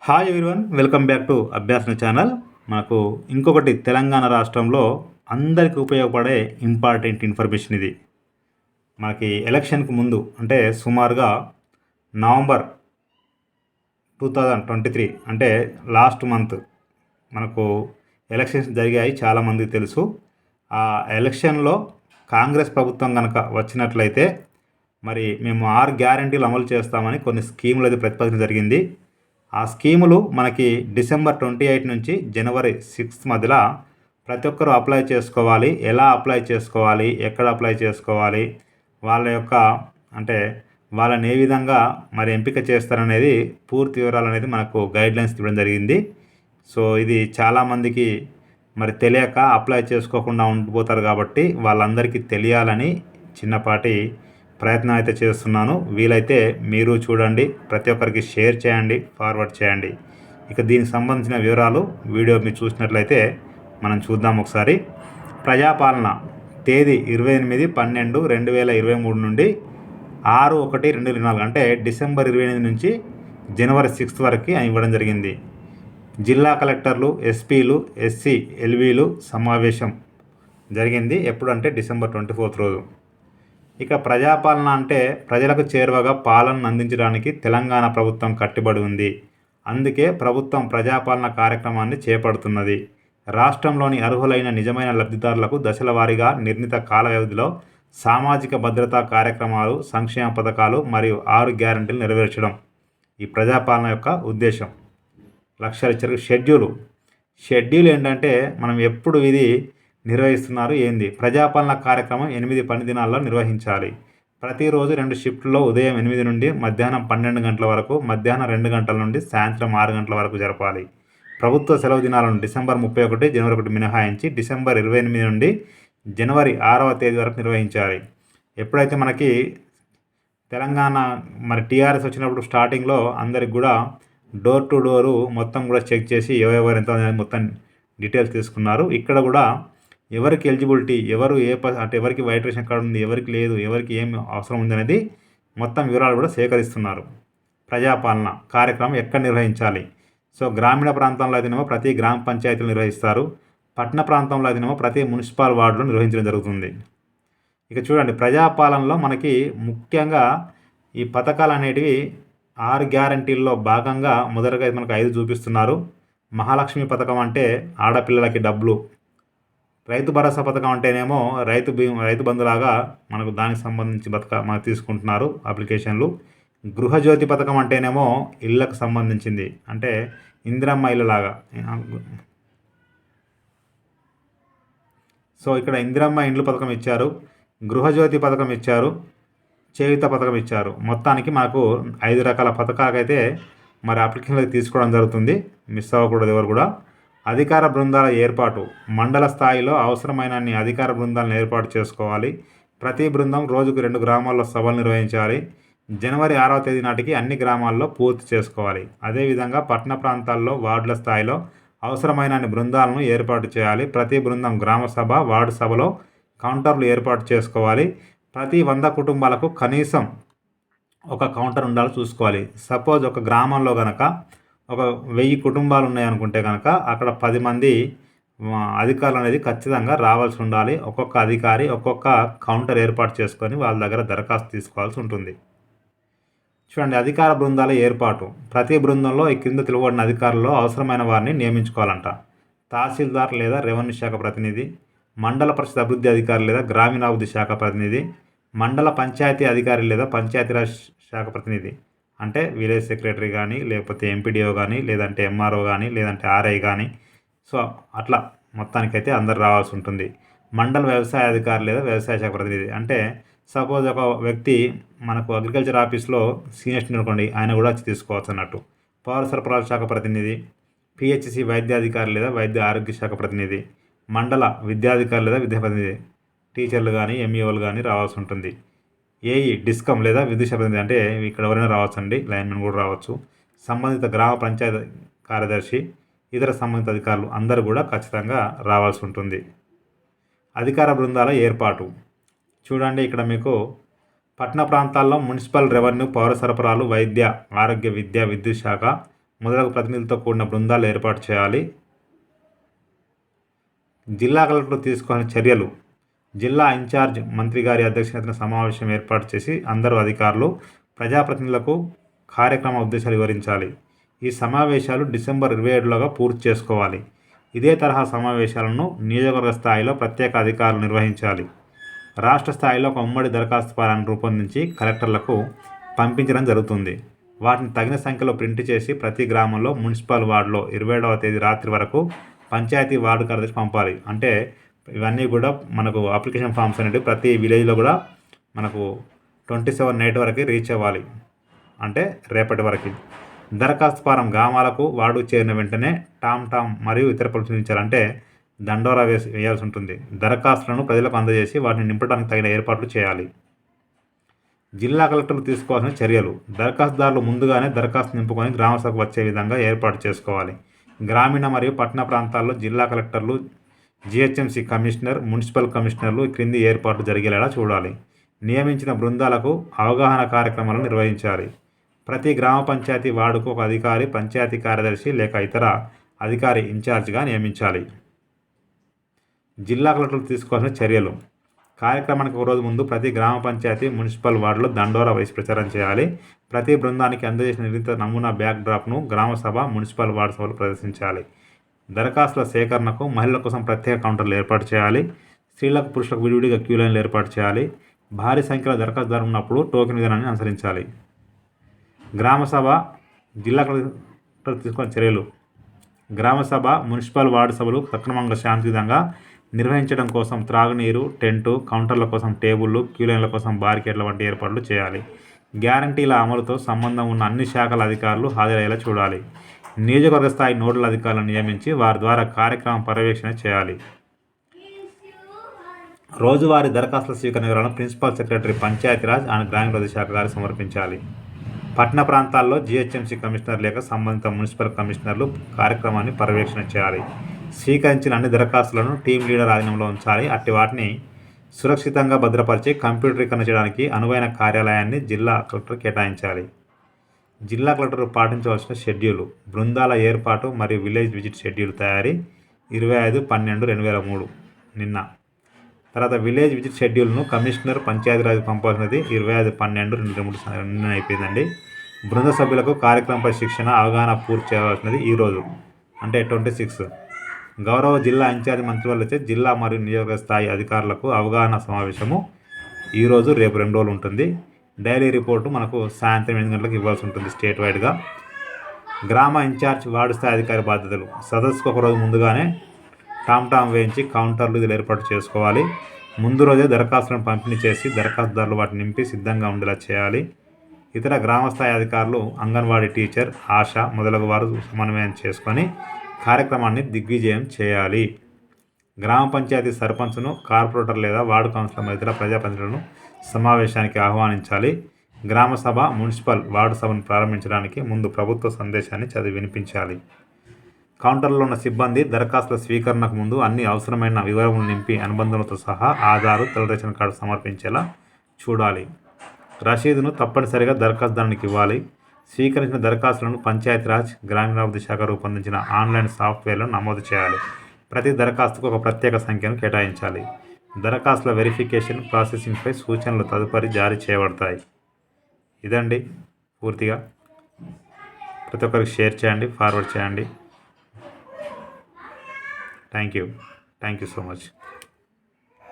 Hi everyone, welcome back to Abhyasana channel. మనకు ఇంకొకటి తెలంగాణ రాష్ట్రంలో అందరికీ ఉపయోగపడే ఇంపార్టెంట్ ఇన్ఫర్మేషన్ ఇది. మనకి ఎలక్షన్కి ముందు అంటే సుమారుగా నవంబర్ 2023 అంటే లాస్ట్ మంత్ మనకు ఎలక్షన్స్ జరిగాయి, చాలామందికి తెలుసు. ఆ ఎలక్షన్లో కాంగ్రెస్ ప్రభుత్వం కనుక వచ్చినట్లయితే మరి మేము 6 గ్యారంటీలు అమలు చేస్తామని కొన్ని స్కీములు అది ప్రతిపాదించడం జరిగింది. ఆ స్కీములు మనకి డిసెంబర్ 28 నుంచి జనవరి 6 మధ్యలో ప్రతి ఒక్కరూ అప్లై చేసుకోవాలి. ఎలా అప్లై చేసుకోవాలి, ఎక్కడ అప్లై చేసుకోవాలి, వాళ్ళ యొక్క అంటే వాళ్ళని ఏ విధంగా మరి ఎంపిక చేస్తారనేది పూర్తి వివరాలు అనేది మనకు గైడ్లైన్స్ ఇవ్వడం జరిగింది. సో ఇది చాలామందికి మరి తెలియక అప్లై చేసుకోకుండా ఉండిపోతారు కాబట్టి వాళ్ళందరికీ తెలియాలని చిన్నపాటి ప్రయత్నం అయితే చేస్తున్నాను. వీలైతే మీరు చూడండి, ప్రతి ఒక్కరికి షేర్ చేయండి, ఫార్వర్డ్ చేయండి. ఇక దీనికి సంబంధించిన వివరాలు వీడియో మీరు చూసినట్లయితే మనం చూద్దాం ఒకసారి. ప్రజాపాలన తేదీ 28/12/2023 నుండి 6/1/2024 అంటే డిసెంబర్ 28 నుంచి జనవరి 6 వరకు ఇవ్వడం జరిగింది. జిల్లా కలెక్టర్లు, ఎస్పీలు, ఎస్సీ, ఎల్వీలు సమావేశం జరిగింది. ఎప్పుడు అంటే డిసెంబర్ 24 రోజు. ఇక ప్రజాపాలన అంటే ప్రజలకు చేరువగా పాలనను అందించడానికి తెలంగాణ ప్రభుత్వం కట్టుబడి ఉంది. అందుకే ప్రభుత్వం ప్రజాపాలన కార్యక్రమాన్ని చేపడుతున్నది. రాష్ట్రంలోని అర్హులైన నిజమైన లబ్ధిదారులకు దశల వారీగా నిర్ణీత కాల వ్యవధిలో సామాజిక భద్రతా కార్యక్రమాలు, సంక్షేమ పథకాలు మరియు 6 గ్యారంటీలు నెరవేర్చడం ఈ ప్రజాపాలన యొక్క ఉద్దేశం. లక్ష్యాలు ఇచ్చారు. షెడ్యూల్ ఏంటంటే మనం ఎప్పుడు ఇది నిర్వహిస్తున్నారు ఏంది. ప్రజాపాలన కార్యక్రమం 8 పని దినాల్లో నిర్వహించాలి. ప్రతిరోజు 2 షిఫ్ట్లో ఉదయం 8 నుండి మధ్యాహ్నం 12 గంటల వరకు, మధ్యాహ్నం 2 గంటల నుండి సాయంత్రం 6 గంటల వరకు జరపాలి. ప్రభుత్వ సెలవు దినాలను డిసెంబర్ 31, జనవరి 1 మినహాయించి డిసెంబర్ 28 నుండి జనవరి 6వ తేదీ వరకు నిర్వహించాలి. ఎప్పుడైతే మనకి తెలంగాణ మరి టీఆర్ఎస్ వచ్చినప్పుడు స్టార్టింగ్లో అందరికి కూడా డోర్ టు డోరు మొత్తం కూడా చెక్ చేసి ఎవరెవరు ఎంత మొత్తం డీటెయిల్స్ తీసుకున్నారు. ఇక్కడ కూడా ఎవరికి ఎలిజిబిలిటీ, ఎవరు అంటే ఎవరికి వైట్ రేషన్ కార్డు ఉంది, ఎవరికి లేదు, ఎవరికి ఏం అవసరం ఉంది అనేది మొత్తం వివరాలు కూడా సేకరిస్తున్నారు. ప్రజాపాలన కార్యక్రమం ఎక్కడ నిర్వహించాలి. సో గ్రామీణ ప్రాంతంలో అయితేనేమో ప్రతి గ్రామ పంచాయతీలు నిర్వహిస్తారు. పట్టణ ప్రాంతంలో అయితేనేమో ప్రతి మున్సిపల్ వార్డులో నిర్వహించడం జరుగుతుంది. ఇక చూడండి, ప్రజాపాలనలో మనకి ముఖ్యంగా ఈ పథకాలు అనేటివి 6 గ్యారంటీల్లో భాగంగా మొదటగా మనకు 5 చూపిస్తున్నారు. మహాలక్ష్మి పథకం అంటే ఆడపిల్లలకి డబ్బులు. రైతు భరోసా పథకం అంటేనేమో రైతు బంధులాగా మనకు దానికి సంబంధించి మనకు తీసుకుంటున్నారు అప్లికేషన్లు. గృహజ్యోతి పథకం అంటేనేమో ఇళ్ళకు సంబంధించింది, అంటే ఇందిరమ్మ ఇళ్ళలాగా. సో ఇక్కడ ఇందిరమ్మ ఇండ్లు పథకం ఇచ్చారు, గృహజ్యోతి పథకం ఇచ్చారు, చేయుత పథకం ఇచ్చారు. మొత్తానికి మనకు 5 రకాల పథకాలకైతే మరి అప్లికేషన్లు తీసుకోవడం జరుగుతుంది. మిస్ అవ్వకూడదు ఎవరు కూడా. అధికార బృందాల ఏర్పాటు. మండల స్థాయిలో అవసరమైన అన్ని అధికార బృందాలను ఏర్పాటు చేసుకోవాలి. ప్రతి బృందం రోజుకు 2 గ్రామాల్లో సభలు నిర్వహించాలి. జనవరి 6వ తేదీ నాటికి అన్ని గ్రామాల్లో పూర్తి చేసుకోవాలి. అదేవిధంగా పట్టణ ప్రాంతాల్లో వార్డుల స్థాయిలో అవసరమైన అన్ని బృందాలను ఏర్పాటు చేయాలి. ప్రతి బృందం గ్రామ సభ, వార్డు సభలో కౌంటర్లు ఏర్పాటు చేసుకోవాలి. ప్రతి 100 కుటుంబాలకు కనీసం ఒక కౌంటర్ ఉండాలో చూసుకోవాలి. సపోజ్ ఒక గ్రామంలో కనుక ఒక 1000 కుటుంబాలు ఉన్నాయనుకుంటే కనుక అక్కడ 10 మంది అధికారులు అనేది ఖచ్చితంగా రావాల్సి ఉండాలి. ఒక్కొక్క అధికారి ఒక్కొక్క కౌంటర్ ఏర్పాటు చేసుకొని వాళ్ళ దగ్గర దరఖాస్తు తీసుకోవాల్సి ఉంటుంది. చూడండి, అధికార బృందాల ఏర్పాటు. ప్రతి బృందంలో ఈ క్రింద తెలువబడిన అధికారుల్లో అవసరమైన వారిని నియమించుకోవాలంట. తహసీల్దార్ లేదా రెవెన్యూ శాఖ ప్రతినిధి, మండల పరిషత్ అభివృద్ధి అధికారి లేదా గ్రామీణాభివృద్ధి శాఖ ప్రతినిధి, మండల పంచాయతీ అధికారి లేదా పంచాయతీరాజ్ శాఖ ప్రతినిధి, అంటే విలేజ్ సెక్రటరీ కానీ, లేకపోతే ఎంపీడీఓ కానీ, లేదంటే ఎంఆర్ఓ కానీ, లేదంటే ఆర్ఐ కానీ. సో అట్లా మొత్తానికైతే అందరు రావాల్సి ఉంటుంది. మండల వ్యవసాయ అధికారి లేదా వ్యవసాయ శాఖ ప్రతినిధి, అంటే సపోజ్ ఒక వ్యక్తి మనకు అగ్రికల్చర్ ఆఫీస్లో సీనియర్ అనుకోండి, ఆయన కూడా వచ్చి తీసుకోవచ్చు అన్నట్టు. పౌర సరఫరాల శాఖ ప్రతినిధి, పిహెచ్సి వైద్యాధికారి లేదా వైద్య ఆరోగ్య శాఖ ప్రతినిధి, మండల విద్యాధికారి లేదా విద్యా ప్రతినిధి, టీచర్లు కానీ, ఎంఈఓలు కానీ రావాల్సి ఉంటుంది. ఏఈ డిస్కం లేదా విద్యుత్ ప్రతినిధి, అంటే ఇక్కడ ఎవరైనా రావచ్చండి, లైన్మెన్ కూడా రావచ్చు. సంబంధిత గ్రామ పంచాయతీ కార్యదర్శి, ఇతర సంబంధిత అధికారులు అందరూ కూడా ఖచ్చితంగా రావాల్సి ఉంటుంది. అధికార బృందాల ఏర్పాటు. చూడండి, ఇక్కడ మీకు పట్టణ ప్రాంతాల్లో మున్సిపల్, రెవెన్యూ, పౌర సరఫరాలు, వైద్య ఆరోగ్య, విద్య, విద్యుత్ శాఖ, మొదలగు ప్రతినిధులతో కూడిన బృందాలు ఏర్పాటు చేయాలి. జిల్లా కలెక్టర్లు తీసుకోవాల్సిన చర్యలు. జిల్లా ఇన్ఛార్జ్ మంత్రి గారి అధ్యక్షతన సమావేశం ఏర్పాటు చేసి అందరూ అధికారులు, ప్రజాప్రతినిధులకు కార్యక్రమ ఉద్దేశాలు వివరించాలి. ఈ సమావేశాలు డిసెంబర్ 27లోగా పూర్తి చేసుకోవాలి. ఇదే తరహా సమావేశాలను నియోజకవర్గ స్థాయిలో ప్రత్యేక అధికారులు నిర్వహించాలి. రాష్ట్ర స్థాయిలో ఒక ఉమ్మడి దరఖాస్తు ఫారాన్ని రూపొందించి కలెక్టర్లకు పంపించడం జరుగుతుంది. వాటిని తగిన సంఖ్యలో ప్రింట్ చేసి ప్రతి గ్రామంలో మున్సిపల్ వార్డులో 27వ తేదీ రాత్రి వరకు పంచాయతీ వార్డు కార్యదర్శి పంపాలి. అంటే ఇవన్నీ కూడా మనకు అప్లికేషన్ ఫామ్స్ అనేవి ప్రతి విలేజ్లో కూడా మనకు 27 నైట్ వరకు రీచ్ అవ్వాలి. అంటే రేపటి వరకు దరఖాస్తు ఫారం గ్రామాలకు వార్డుకు చేరిన వెంటనే టామ్ మరియు ఇతర పరిశీలించాలంటే దండోరా వేయాల్సి ఉంటుంది. దరఖాస్తులను ప్రజలకు అందజేసి వాటిని నింపడానికి తగిన ఏర్పాట్లు చేయాలి. జిల్లా కలెక్టర్లు తీసుకోవాల్సిన చర్యలు. దరఖాస్తుదారులు ముందుగానే దరఖాస్తు నింపుకొని గ్రామసభకు వచ్చే విధంగా ఏర్పాటు చేసుకోవాలి. గ్రామీణ మరియు పట్టణ ప్రాంతాల్లో జిల్లా కలెక్టర్లు, జిహెచ్ఎంసీ కమిషనర్, మున్సిపల్ కమిషనర్లు క్రింది ఏర్పాట్లు జరిగేలా చూడాలి. నియమించిన బృందాలకు అవగాహన కార్యక్రమాలను నిర్వహించాలి. ప్రతి గ్రామ పంచాయతీ వార్డుకు ఒక అధికారి, పంచాయతీ కార్యదర్శి లేక ఇతర అధికారి ఇన్ఛార్జిగా నియమించాలి. జిల్లా కలెక్టర్లు తీసుకోవాల్సిన చర్యలు. కార్యక్రమానికి ఒక రోజు ముందు ప్రతి గ్రామ పంచాయతీ, మున్సిపల్ వార్డులో దండోరా వేసి ప్రచారం చేయాలి. ప్రతి బృందానికి అందజేసిన నిర్ణీత నమూనా బ్యాక్ డ్రాప్ను గ్రామ సభ, మున్సిపల్ వార్డు సభలు ప్రదర్శించాలి. దరఖాస్తుల సేకరణకు మహిళల కోసం ప్రత్యేక కౌంటర్లు ఏర్పాటు చేయాలి. స్త్రీలకు, పురుషులకు విడివిడిగా క్యూ లైన్లు ఏర్పాటు చేయాలి. భారీ సంఖ్యలో దరఖాస్తుదారులు ఉన్నప్పుడు టోకెన్ విధానాన్ని అనుసరించాలి. గ్రామ సభ, జిల్లా కలెక్టర్ తీసుకున్న చర్యలు. గ్రామ సభ, మున్సిపల్ వార్డు సభలు సక్రమంగా శాంతియుతంగా నిర్వహించడం కోసం త్రాగునీరు, టెంటు, కౌంటర్ల కోసం టేబుళ్లు, క్యూ లైన్ల కోసం బారికేడ్ల వంటి ఏర్పాట్లు చేయాలి. గ్యారంటీల అమలుతో సంబంధం ఉన్న అన్ని శాఖల అధికారులు హాజరయ్యేలా చూడాలి. నియోజకవర్గ స్థాయి నోడల్ అధికారులను నియమించి వారి ద్వారా కార్యక్రమం పర్యవేక్షణ చేయాలి. రోజువారీ దరఖాస్తుల స్వీకరణ వివరాలను ప్రిన్సిపల్ సెక్రటరీ, పంచాయతీరాజ్ అండ్ గ్రామీణాభివృద్ధి శాఖ గారికి సమర్పించాలి. పట్టణ ప్రాంతాల్లో జిహెచ్ఎంసీ కమిషనర్ లేక సంబంధిత మున్సిపల్ కమిషనర్లు కార్యక్రమాన్ని పర్యవేక్షణ చేయాలి. స్వీకరించిన అన్ని దరఖాస్తులను టీం లీడర్ ఆధీనంలో ఉంచాలి. అట్టి వాటిని సురక్షితంగా భద్రపరిచి కంప్యూటరీకరణ చేయడానికి అనువైన కార్యాలయాన్ని జిల్లా కలెక్టర్ కేటాయించాలి. జిల్లా కలెక్టర్ పాటించవలసిన షెడ్యూలు. బృందాల ఏర్పాటు మరియు విలేజ్ విజిట్ షెడ్యూల్ తయారీ 25/12/2003 నిన్న. తర్వాత విలేజ్ విజిట్ షెడ్యూల్ను కమిషనర్, పంచాయతీరాజ్ పంపాల్సినది 25/12/2003 నిన్న అయిపోయిందండి. బృంద సభ్యులకు కార్యక్రమంపై శిక్షణ, అవగాహన పూర్తి చేయవలసినది ఈరోజు అంటే 26. గౌరవ జిల్లా ఇన్ఛార్జి మంత్రివర్యులచే జిల్లా మరియు నియోజకవర్గ స్థాయి అధికారులకు అవగాహన సమావేశము ఈరోజు, రేపు 2 రోజులు ఉంటుంది. డైలీ రిపోర్టు మనకు సాయంత్రం 8 గంటలకు ఇవ్వాల్సి ఉంటుంది స్టేట్ వైడ్గా. గ్రామ ఇన్ఛార్జ్, వార్డు స్థాయి అధికారి బాధ్యతలు. సదస్సుకు ఒకరోజు ముందుగానే టామ్ వేయించి కౌంటర్లు ఇది ఏర్పాటు చేసుకోవాలి. ముందు రోజే దరఖాస్తులను పంపిణీ చేసి దరఖాస్తుదారులు వాటిని నింపి సిద్ధంగా ఉండేలా చేయాలి. ఇతర గ్రామస్థాయి అధికారులు, అంగన్వాడీ టీచర్, ఆశా మొదలగు వారు సమన్వయం చేసుకొని కార్యక్రమాన్ని దిగ్విజయం చేయాలి. గ్రామ పంచాయతీ సర్పంచ్ను, కార్పొరేటర్ లేదా వార్డు కౌన్సిలర్ ఇతర ప్రజాప్రతినిధులను సమావేశానికి ఆహ్వానించాలి. గ్రామ సభ, మున్సిపల్ వార్డు సభను ప్రారంభించడానికి ముందు ప్రభుత్వ సందేశాన్ని చదివి వినిపించాలి. కౌంటర్లో ఉన్న సిబ్బంది దరఖాస్తుల స్వీకరణకు ముందు అన్ని అవసరమైన వివరములు నింపి అనుబంధంతో సహా ఆధారు, తెల్ల రేషన్ కార్డు సమర్పించేలా చూడాలి. రసీదును తప్పనిసరిగా దరఖాస్తుదారునికి ఇవ్వాలి. స్వీకరించిన దరఖాస్తులను పంచాయతీరాజ్, గ్రామీణాభివృద్ధి శాఖ రూపొందించిన ఆన్లైన్ సాఫ్ట్వేర్లో నమోదు చేయాలి. ప్రతి దరఖాస్తుకు ఒక ప్రత్యేక సంఖ్యను కేటాయించాలి. దరఖాస్తుల వెరిఫికేషన్, ప్రాసెసింగ్పై సూచనలు తదుపరి జారీ చేయబడతాయి. ఇదండి పూర్తిగా. ప్రతి ఒక్కరికి షేర్ చేయండి, ఫార్వర్డ్ చేయండి. Thank you so much.